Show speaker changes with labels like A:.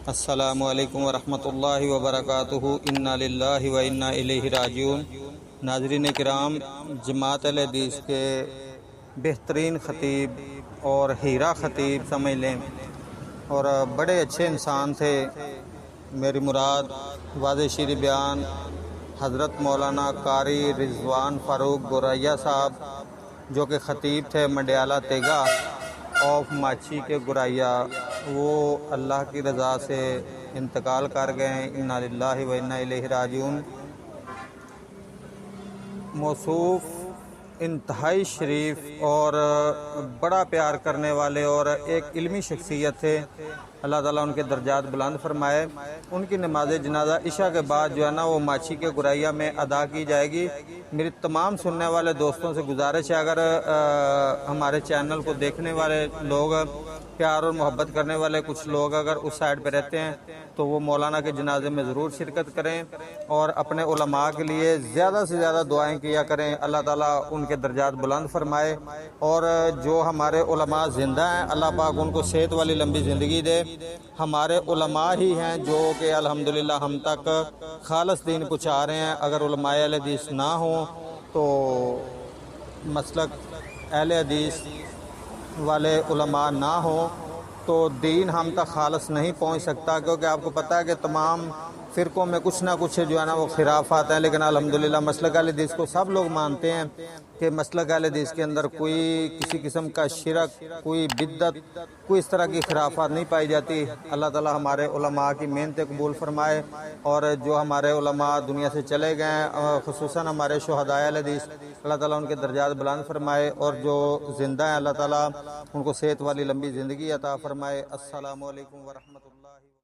A: السلام علیکم ورحمۃ اللہ وبرکاتہ۔ انا للہ و انا الیہ راجعون۔ ناظرین کرام، جماعت اہل حدیث کے بہترین خطیب اور ہیرا خطیب سمجھ لیں، اور بڑے اچھے انسان تھے۔ میری مراد واضح شیریں بیان حضرت مولانا قاری رضوان فاروق گوریا صاحب، جو کہ خطیب تھے منڈیالہ تیگا آف ماچی کے گوریا، وہ اللہ کی رضا سے انتقال کر گئے۔ انا للہ و انا الیہ راجعون۔ موصوف انتہائی شریف اور بڑا پیار کرنے والے اور ایک علمی شخصیت تھے۔ اللہ تعالیٰ ان کے درجات بلند فرمائے۔ ان کی نماز جنازہ عشاء کے بعد جو ہے نا وہ ماچی کے گوریا میں ادا کی جائے گی۔ میری تمام سننے والے دوستوں سے گزارش ہے، اگر ہمارے چینل کو دیکھنے والے لوگ، پیار اور محبت کرنے والے کچھ لوگ اگر اس سائڈ پہ رہتے ہیں تو وہ مولانا کے جنازے میں ضرور شرکت کریں اور اپنے علماء کے لیے زیادہ سے زیادہ دعائیں کیا کریں۔ اللہ تعالیٰ ان کے درجات بلند فرمائے، اور جو ہمارے علماء زندہ ہیں اللہ پاک ان کو صحت والی لمبی زندگی دے۔ ہمارے علماء ہی ہیں جو کہ الحمدللہ ہم تک خالص دین پہنچا رہے ہیں۔ اگر علماء اہل حدیث نہ ہوں تو مسلک اہل حدیث والے علماء نہ ہوں تو دین ہم تک خالص نہیں پہنچ سکتا، کیونکہ آپ کو پتہ ہے کہ تمام فرقوں میں کچھ نہ کچھ جو ہے نا وہ خرافات ہیں، لیکن الحمدللہ مسلک اہل حدیث کو سب لوگ مانتے ہیں کہ مسلک اہل حدیث کے اندر کوئی کسی قسم کا شرک، کوئی بدعت، کوئی اس طرح کی خرافات نہیں پائی جاتی۔ اللہ تعالیٰ ہمارے علماء کی محنتیں قبول فرمائے، اور جو ہمارے علماء دنیا سے چلے گئے ہیں خصوصاً ہمارے شہداء اہل حدیث، اللہ تعالیٰ ان کے درجات بلند فرمائے، اور جو زندہ ہیں اللہ تعالیٰ ان کو صحت والی لمبی زندگی عطا فرمائے۔ السلام علیکم ورحمۃ اللہ۔